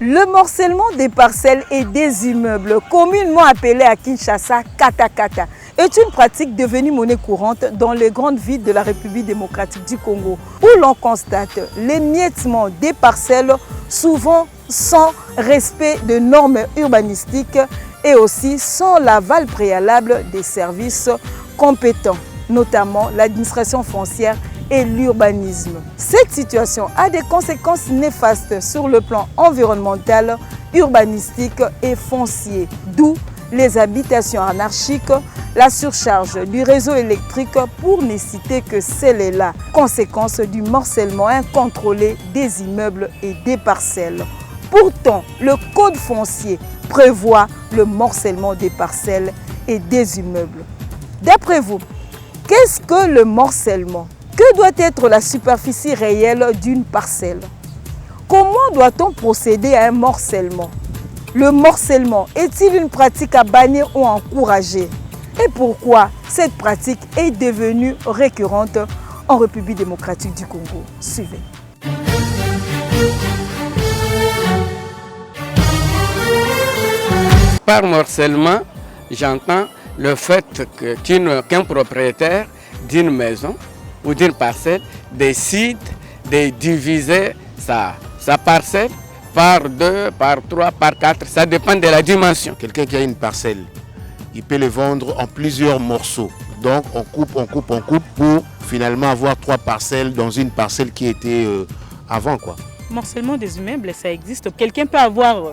Le morcellement des parcelles et des immeubles, communément appelé à Kinshasa Kata-Kata, est une pratique devenue monnaie courante dans les grandes villes de la République démocratique du Congo, où l'on constate l'émiettement des parcelles, souvent sans respect de normes urbanistiques et aussi sans l'aval préalable des services compétents, notamment l'administration foncière et l'urbanisme. Cette situation a des conséquences néfastes sur le plan environnemental, urbanistique et foncier, d'où les habitations anarchiques, la surcharge du réseau électrique pour ne citer que celle-là, conséquence du morcellement incontrôlé des immeubles et des parcelles. Pourtant, le code foncier prévoit le morcellement des parcelles et des immeubles. D'après vous, qu'est-ce que le morcellement? Que doit être la superficie réelle d'une parcelle? Comment doit-on procéder à un morcellement? Le morcellement est-il une pratique à bannir ou encourager? Et pourquoi cette pratique est devenue récurrente en République démocratique du Congo? Suivez. Par morcellement, j'entends le fait qu'un propriétaire d'une maison ou d'une parcelle décide de diviser sa parcelle par 2, par 3, par 4, ça dépend de la dimension. Quelqu'un qui a une parcelle, il peut le vendre en plusieurs morceaux. Donc on coupe pour finalement avoir 3 parcelles dans une parcelle qui était avant, quoi. Morcellement des immeubles, ça existe. Quelqu'un peut avoir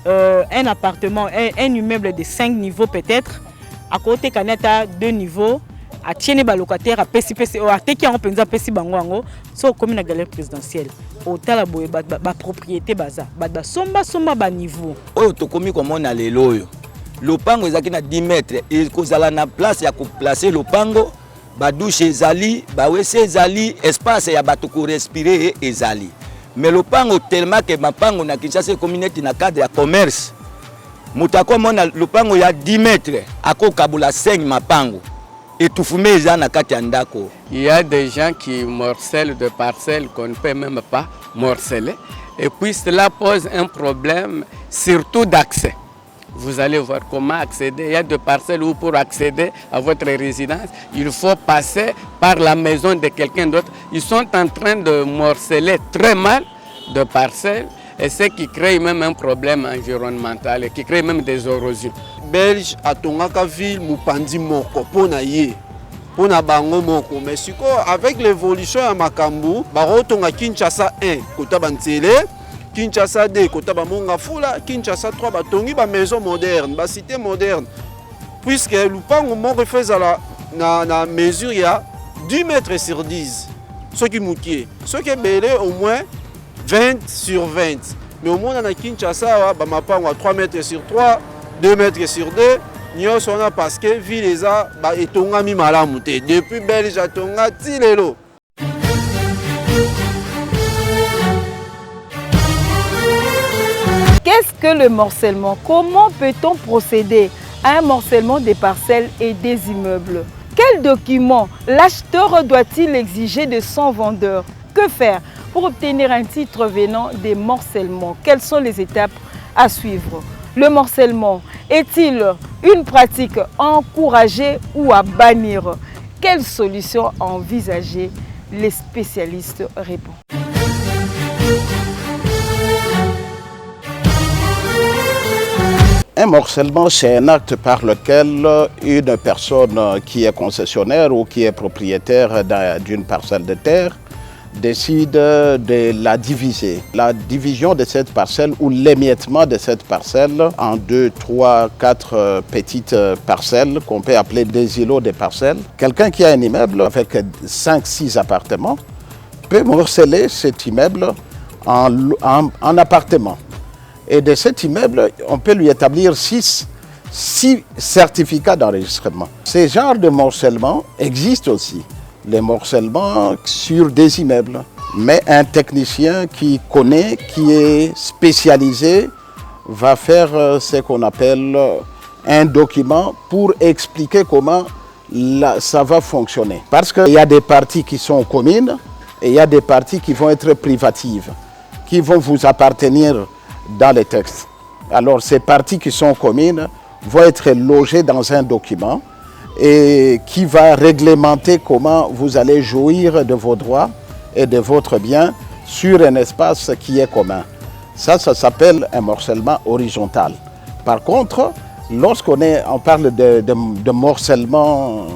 un appartement, un immeuble de 5 niveaux peut-être, à côté Kaneta 2 niveaux, à tiene ba locataire à pesi à teki en penza pesi bango so comme na galerie présidentielle au tala boye ba propriété baza ba somba ba niveau oyo tokomi comme on a lelo yo lopango ezaki na 10 mètres et kozala na place ya ko placer lopango ba douche ezali ba wc ezali espace ya bato ko respirer ezali mais lopango tellement que mapango na Kinshasa communauté na cadre ya commerce mutako mona lopango ya 10 mètres ako kabula 5 mapango. Il y a des gens qui morcellent de parcelles qu'on ne peut même pas morceler. Et puis cela pose un problème surtout d'accès. Vous allez voir comment accéder. Il y a des parcelles où pour accéder à votre résidence, il faut passer par la maison de quelqu'un d'autre. Ils sont en train de morceler très mal de parcelles. Et ce qui crée même un problème environnemental et qui crée même des érosions. Belge a tongaka ville mupandi moko pona ye pona bango moko mais siko avec l'évolution ya makambu baro tonga Kinshasa 1 kota banzele Kinshasa 2 kota bamonga fula Kinshasa 3 batongi ba maison moderne ba cité moderne puisque lupango moko faisala na mesure ya 10 mètres sur 10 ce qui mukie ce qui est belé au moins 20 sur 20 mais au monde na Kinshasa ba mapango à 3 mètres sur 3 2 mètres sur 2, nous sommes parce que la ville est tongami malamu te. Depuis Belge à Tonga, Tilelo. Qu'est-ce que le morcellement? Comment peut-on procéder à un morcellement des parcelles et des immeubles? Quels documents l'acheteur doit-il exiger de son vendeur? Que faire pour obtenir un titre venant des morcellements? Quelles sont les étapes à suivre? Le morcellement est-il une pratique encouragée ou à bannir? Quelles solutions envisager? Les spécialistes répondent. Un morcellement, c'est un acte par lequel une personne qui est concessionnaire ou qui est propriétaire d'une parcelle de terre décide de la diviser. La division de cette parcelle ou l'émiettement de cette parcelle en 2, 3, 4 petites parcelles qu'on peut appeler des îlots de parcelles. Quelqu'un qui a un immeuble avec 5, 6 appartements peut morceler cet immeuble en appartements. Et de cet immeuble, on peut lui établir 6 certificats d'enregistrement. Ces genres de morcellement existent aussi. Les morcellements sur des immeubles. Mais un technicien qui connaît, qui est spécialisé, va faire ce qu'on appelle un document pour expliquer comment ça va fonctionner. Parce qu'il y a des parties qui sont communes et il y a des parties qui vont être privatives, qui vont vous appartenir dans les textes. Alors ces parties qui sont communes vont être logées dans un document et qui va réglementer comment vous allez jouir de vos droits et de votre bien sur un espace qui est commun. Ça s'appelle un morcellement horizontal. Par contre, lorsqu'on parle de morcellement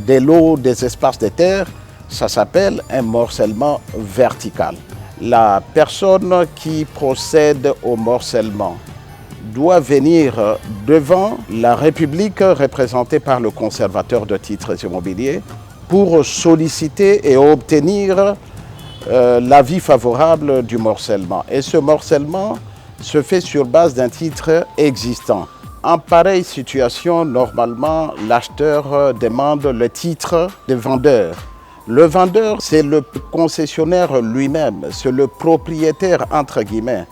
des lots, des espaces de terre, ça s'appelle un morcellement vertical. La personne qui procède au morcellement doit venir devant la République représentée par le conservateur de titres immobiliers pour solliciter et obtenir l'avis favorable du morcellement. Et ce morcellement se fait sur base d'un titre existant. En pareille situation, normalement, l'acheteur demande le titre du vendeur. Le vendeur, c'est le concessionnaire lui-même, c'est le propriétaire, entre guillemets,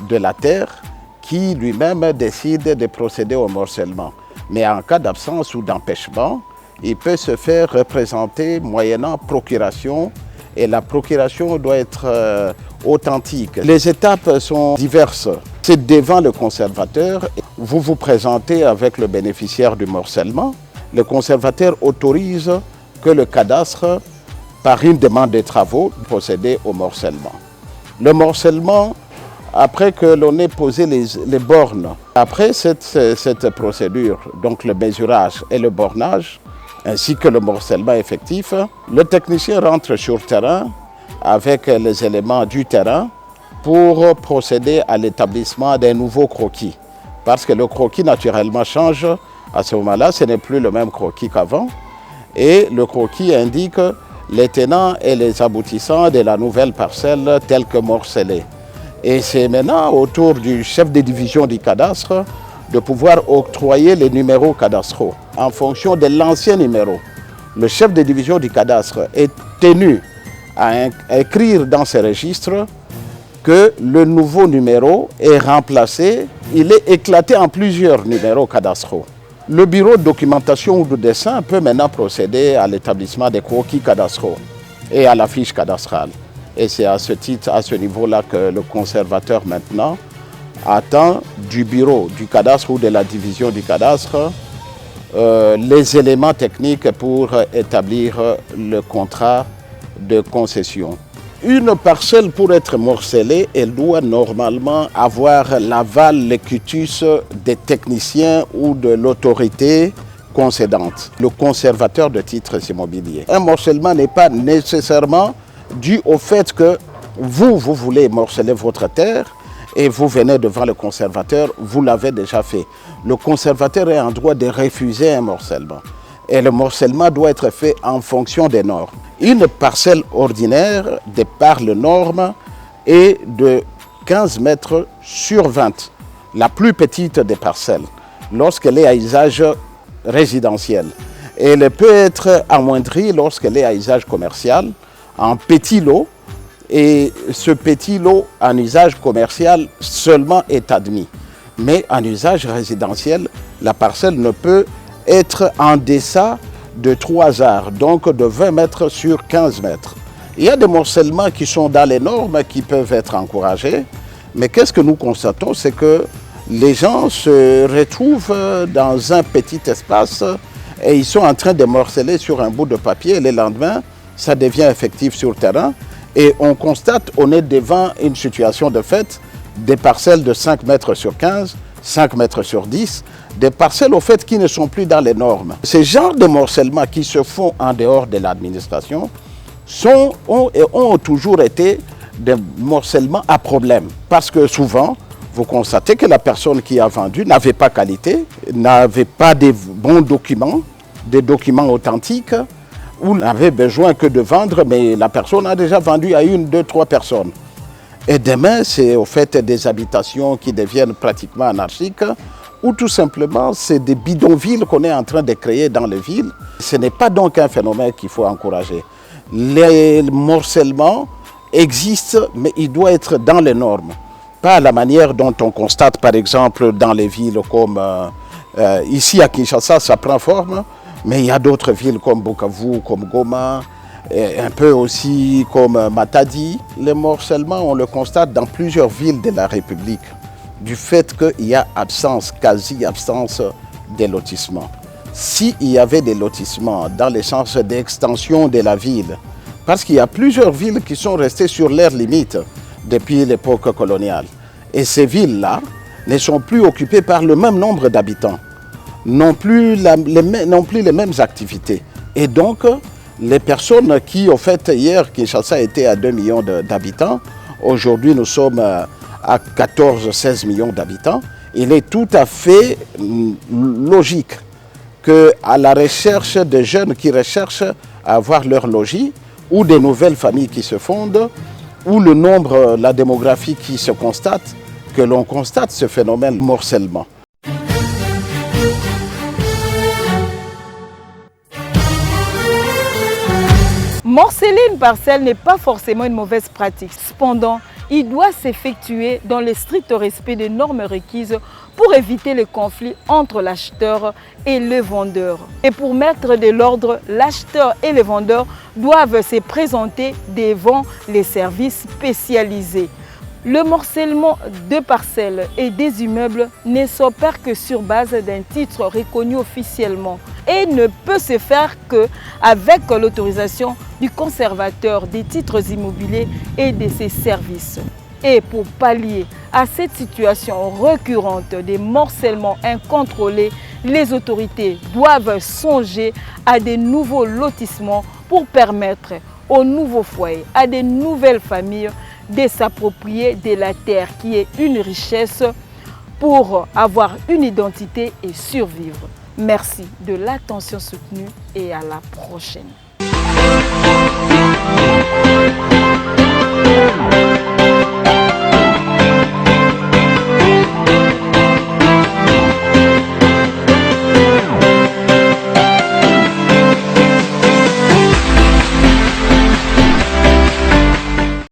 de la terre qui lui-même décide de procéder au morcellement. Mais en cas d'absence ou d'empêchement, il peut se faire représenter moyennant procuration et la procuration doit être authentique. Les étapes sont diverses. C'est devant le conservateur. Vous vous présentez avec le bénéficiaire du morcellement. Le conservateur autorise que le cadastre, par une demande de travaux, procéder au morcellement. Le morcellement, après que l'on ait posé les bornes, après cette procédure, donc le mesurage et le bornage, ainsi que le morcellement effectif, le technicien rentre sur terrain avec les éléments du terrain pour procéder à l'établissement d'un nouveau croquis. Parce que le croquis naturellement change. À ce moment-là, ce n'est plus le même croquis qu'avant. Et le croquis indique les tenants et les aboutissants de la nouvelle parcelle telle que morcelée. Et c'est maintenant au tour du chef de division du cadastre de pouvoir octroyer les numéros cadastraux en fonction de l'ancien numéro. Le chef de division du cadastre est tenu à écrire dans ses registres que le nouveau numéro est remplacé, il est éclaté en plusieurs numéros cadastraux. Le bureau de documentation ou de dessin peut maintenant procéder à l'établissement des croquis cadastraux et à la fiche cadastrale. Et c'est à ce titre, à ce niveau-là que le conservateur maintenant attend du bureau du cadastre ou de la division du cadastre les éléments techniques pour établir le contrat de concession. Une parcelle, pour être morcelée, elle doit normalement avoir l'aval, le quitus des techniciens ou de l'autorité concédante, le conservateur de titres immobiliers. Un morcellement n'est pas nécessairement dû au fait que vous voulez morceler votre terre et vous venez devant le conservateur, vous l'avez déjà fait. Le conservateur est en droit de refuser un morcellement. Et le morcellement doit être fait en fonction des normes. Une parcelle ordinaire, de par les normes, est de 15 mètres sur 20, la plus petite des parcelles, lorsqu'elle est à usage résidentiel. Et elle peut être amoindrie lorsqu'elle est à usage commercial, en petit lot, et ce petit lot en usage commercial seulement est admis. Mais en usage résidentiel, la parcelle ne peut être en deçà de 3 arts, donc de 20 mètres sur 15 mètres. Il y a des morcellements qui sont dans les normes qui peuvent être encouragés, mais qu'est-ce que nous constatons, c'est que les gens se retrouvent dans un petit espace et ils sont en train de morceler sur un bout de papier et le lendemain, ça devient effectif sur le terrain et on constate, on est devant une situation de fait, des parcelles de 5 mètres sur 15, 5 mètres sur 10, des parcelles au fait qui ne sont plus dans les normes. Ces genres de morcellements qui se font en dehors de l'administration ont toujours été des morcellements à problème. Parce que souvent, vous constatez que la personne qui a vendu n'avait pas qualité, n'avait pas de bons documents, des documents authentiques, ou n'avait besoin que de vendre, mais la personne a déjà vendu à 1, 2, 3 personnes. Et demain, c'est au fait des habitations qui deviennent pratiquement anarchiques, ou tout simplement, c'est des bidonvilles qu'on est en train de créer dans les villes. Ce n'est pas donc un phénomène qu'il faut encourager. Les morcellements existent, mais il doit être dans les normes. Pas à la manière dont on constate, par exemple, dans les villes comme ici à Kinshasa, ça prend forme, mais il y a d'autres villes comme Bukavu, comme Goma, et un peu aussi comme Matadi. Les morcellements, on le constate dans plusieurs villes de la République. du fait qu'il y a absence, quasi-absence des lotissements. S'il y avait des lotissements dans les sens d'extension de la ville, parce qu'il y a plusieurs villes qui sont restées sur leurs limites depuis l'époque coloniale. Et ces villes-là ne sont plus occupées par le même nombre d'habitants, non plus les mêmes activités. Et donc, les personnes qui, au fait, hier, Kinshasa était à 2 millions d'habitants, aujourd'hui nous sommes à 14-16 millions d'habitants, il est tout à fait logique qu'à la recherche des jeunes qui recherchent à avoir leur logis, ou des nouvelles familles qui se fondent, ou le nombre, la démographie qui se constate, que l'on constate ce phénomène de morcellement. Morceler une parcelle n'est pas forcément une mauvaise pratique. Cependant, il doit s'effectuer dans le strict respect des normes requises pour éviter les conflits entre l'acheteur et le vendeur. Et pour mettre de l'ordre, l'acheteur et le vendeur doivent se présenter devant les services spécialisés. Le morcellement de parcelles et des immeubles ne s'opère que sur base d'un titre reconnu officiellement et ne peut se faire qu'avec l'autorisation du conservateur des titres immobiliers et de ses services. Et pour pallier à cette situation récurrente des morcellements incontrôlés, les autorités doivent songer à de nouveaux lotissements pour permettre aux nouveaux foyers, à de nouvelles familles de s'approprier de la terre qui est une richesse pour avoir une identité et survivre. Merci de l'attention soutenue et à la prochaine.